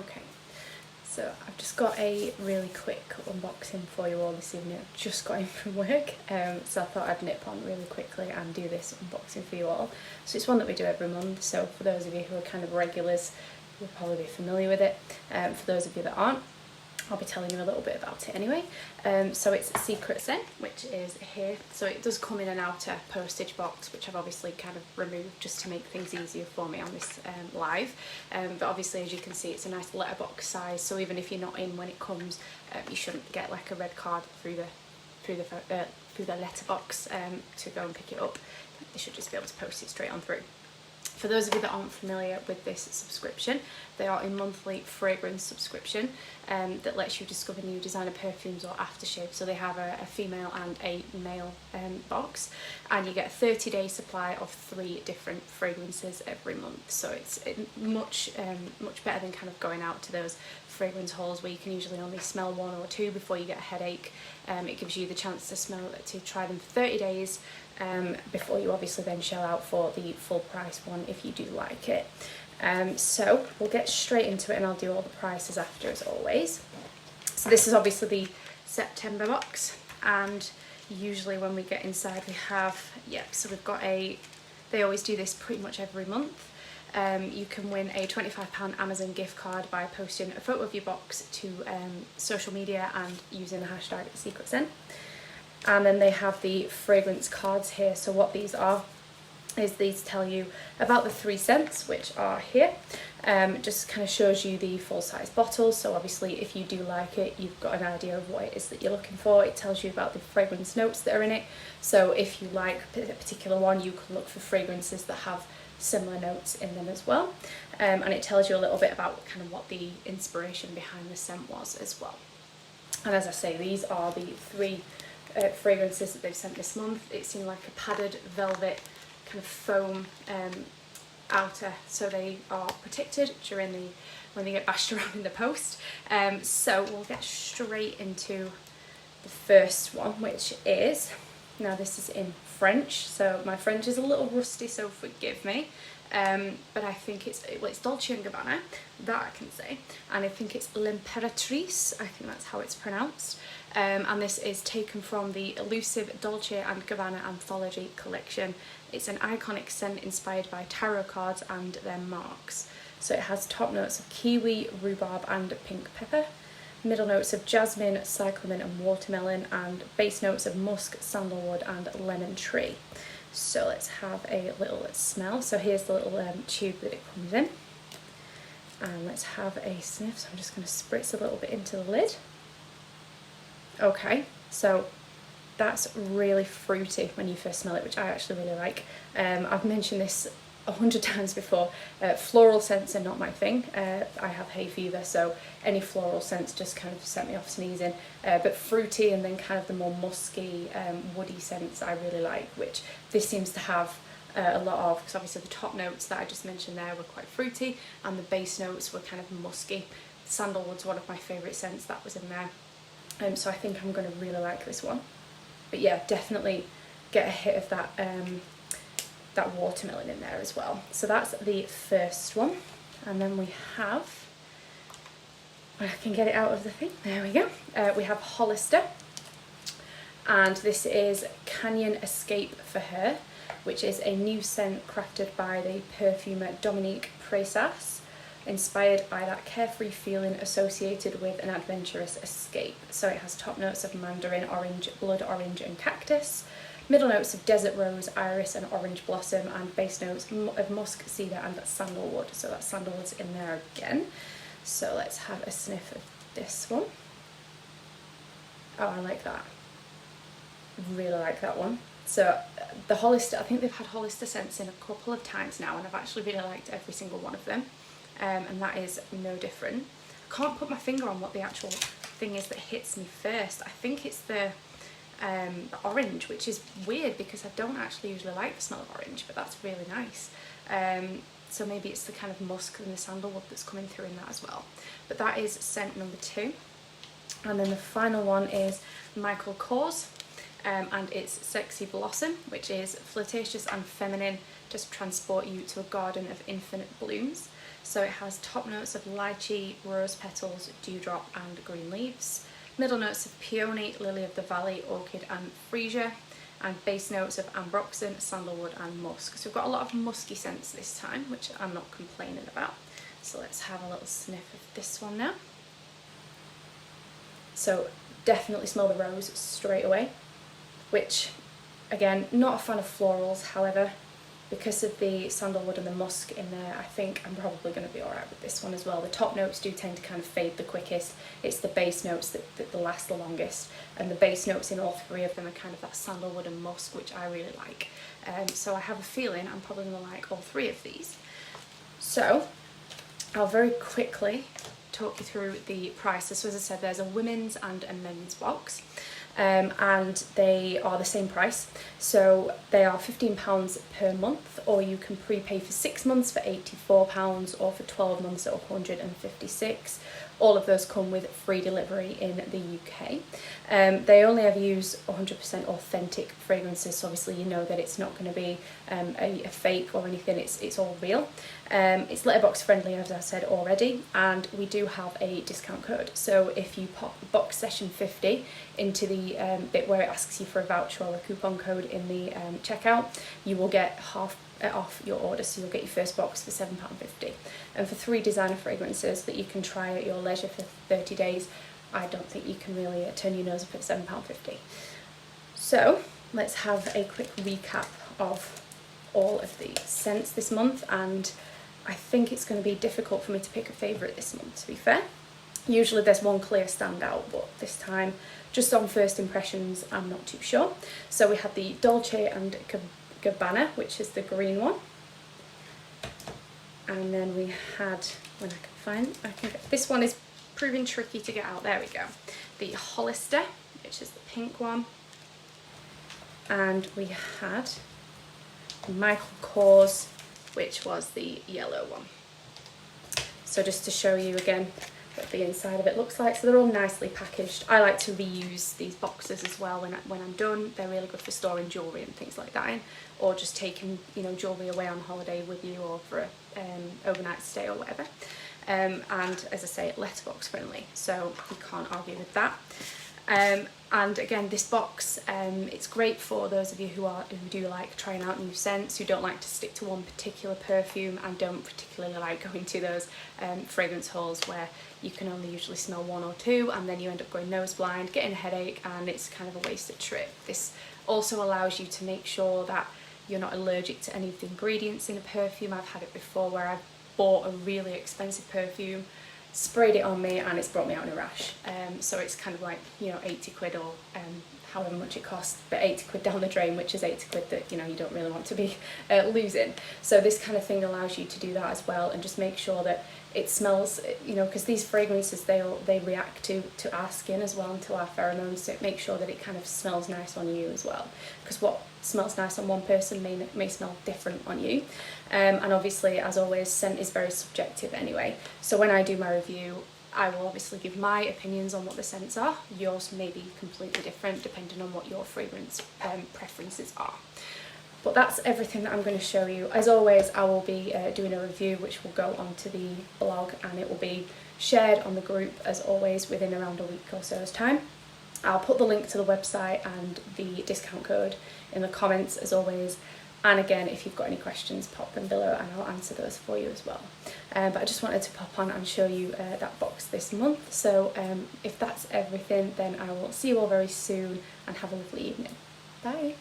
Okay, so I've just got a really quick unboxing for you all this evening. I've just got in from work, so I thought I'd nip on really quickly and do this unboxing for you all. So it's one that we do every month, so for those of you who are kind of regulars, you'll probably be familiar with it. For those of you that aren't, I'll be telling you a little bit about it anyway. So it's Secret Sin, which is here. So it does come in an outer postage box, which I've obviously kind of removed just to make things easier for me on this live. But obviously, as you can see, it's a nice letterbox size. So even if you're not in when it comes, you shouldn't get like a red card through the letterbox to go and pick it up. You should just be able to post it straight on through. For those of you that aren't familiar with this subscription, they are a monthly fragrance subscription that lets you discover new designer perfumes or aftershave. So they have a female and a male box, and you get a 30-day supply of 3 different fragrances every month. So it's much better than kind of going out to those fragrance hauls where you can usually only smell 1 or 2 before you get a headache. It gives you the chance to try them for 30 days before you obviously then shell out for the full price one if you do like it. So we'll get straight into it and I'll do all the prices after as always. So this is obviously the September box, and usually when we get inside we have, so we've got they always do this pretty much every month. You can win a £25 Amazon gift card by posting a photo of your box to social media and using the hashtag #SecretScent. And then they have the fragrance cards here. So what these are is these tell you about the 3 scents, which are here. It just kind of shows you the full size bottles. So obviously if you do like it, you've got an idea of what it is that you're looking for. It tells you about the fragrance notes that are in it. So if you like a particular one, you can look for fragrances that have similar notes in them as well. And it tells you a little bit about kind of what the inspiration behind the scent was as well. And as I say, these are the 3 fragrances that they've sent this month. It's in like a padded velvet kind of foam outer, so they are protected when they get bashed around in the post. So we'll get straight into the first one, which is, now this is in French, so my French is a little rusty, so forgive me. But I think it's Dolce & Gabbana, that I can say, and I think it's L'Imperatrice, I think that's how it's pronounced. And this is taken from the elusive Dolce & Gabbana anthology collection. It's an iconic scent inspired by tarot cards and their marks. So it has top notes of kiwi, rhubarb and pink pepper, middle notes of jasmine, cyclamen and watermelon, and base notes of musk, sandalwood and lemon tree. So let's have a little smell. So here's the little tube that it comes in, and let's have a sniff. So I'm just going to spritz a little bit into the lid. Okay, so that's really fruity when you first smell it, which I actually really like. I've mentioned this 100 times before. Floral scents are not my thing. I have hay fever, so any floral scents just kind of set me off sneezing. But fruity and then kind of the more musky, woody scents I really like, which this seems to have a lot of, because obviously the top notes that I just mentioned there were quite fruity and the base notes were kind of musky. Sandalwood's one of my favourite scents that was in there. So I think I'm going to really like this one. But yeah, definitely get a hit of that watermelon in there as well. So that's the first one. And then we have, I can get it out of the thing, there we go. We have Hollister, and this is Canyon Escape for Her, which is a new scent crafted by the perfumer Dominique Preissas, inspired by that carefree feeling associated with an adventurous escape. So it has top notes of mandarin orange, blood orange and cactus, middle notes of desert rose, iris and orange blossom, and base notes of musk, cedar and sandalwood. So that sandalwood's in there again. So let's have a sniff of this one. Oh, I like that. Really like that one. So the Hollister, I think they've had Hollister scents in a couple of times now, and I've actually really liked every single one of them. And that is no different. I can't put my finger on what the actual thing is that hits me first. I think it's the orange, which is weird because I don't actually usually like the smell of orange, but that's really nice. So maybe it's the kind of musk and the sandalwood that's coming through in that as well. But that is scent number 2. And then the final one is Michael Kors, and it's Sexy Blossom, which is flirtatious and feminine, to transport you to a garden of infinite blooms. So it has top notes of lychee, rose petals, dewdrop and green leaves, middle notes of peony, lily of the valley, orchid and freesia, and base notes of ambroxan, sandalwood and musk. So we've got a lot of musky scents this time, which I'm not complaining about. So let's have a little sniff of this one now. So definitely smell the rose straight away, which again, not a fan of florals, however, because of the sandalwood and the musk in there, I think I'm probably going to be alright with this one as well. The top notes do tend to kind of fade the quickest. It's the base notes that last the longest, and the base notes in all three of them are kind of that sandalwood and musk, which I really like. So I have a feeling I'm probably going to like all three of these. So I'll very quickly talk you through the prices. So as I said, there's a women's and a men's box. And they are the same price, so they are £15 per month, or you can prepay for 6 months for £84, or for 12 months at £156. All of those come with free delivery in the UK. They only ever use 100% authentic fragrances, so obviously you know that it's not going to be a fake or anything, it's all real. It's letterbox friendly, as I said already, and we do have a discount code. So if you pop box session 50 into the bit where it asks you for a voucher or a coupon code in the checkout, you will get half off your order, so you'll get your first box for £7.50. And for 3 designer fragrances that you can try at your leisure for 30 days, I don't think you can really turn your nose up at £7.50. So let's have a quick recap of all of the scents this month, and I think it's going to be difficult for me to pick a favourite this month, to be fair. Usually there's one clear standout, but this time, just on first impressions, I'm not too sure. So we had the Dolce and Gabbana, which is the green one, and then we had, when I can get, this one is proving tricky to get out, there we go, the Hollister, which is the pink one, and we had Michael Kors, which was the yellow one. So just to show you again what the inside of it looks like, so they're all nicely packaged. I like to reuse these boxes as well when I'm done. They're really good for storing jewellery and things like that in, or just taking, you know, jewellery away on holiday with you, or for a overnight stay or whatever. And as I say, letterbox friendly, so you can't argue with that. And again, this box, it's great for those of you who do like trying out new scents, who don't like to stick to one particular perfume, and don't particularly like going to those fragrance halls where you can only usually smell 1 or 2, and then you end up going nose blind, getting a headache, and it's kind of a wasted trip. This also allows you to make sure that you're not allergic to any of the ingredients in a perfume. I've had it before where I've bought a really expensive perfume, sprayed it on me, and it's brought me out in a rash. So it's kind of like, you know, 80 quid or however much it costs, but 80 quid down the drain, which is 80 quid that, you know, you don't really want to be losing. So this kind of thing allows you to do that as well, and just make sure that it smells, you know, because these fragrances, they react to our skin as well, and to our pheromones, so it makes sure that it kind of smells nice on you as well, because what smells nice on one person may smell different on you. And obviously, as always, scent is very subjective anyway, so when I do my review, I will obviously give my opinions on what the scents are. Yours may be completely different depending on what your fragrance preferences are. But that's everything that I'm going to show you. As always, I will be doing a review which will go onto the blog, and it will be shared on the group as always within around a week or so's time. I'll put the link to the website and the discount code in the comments as always. And again, if you've got any questions, pop them below and I'll answer those for you as well. But I just wanted to pop on and show you that box this month. So if that's everything, then I will see you all very soon, and have a lovely evening. Bye.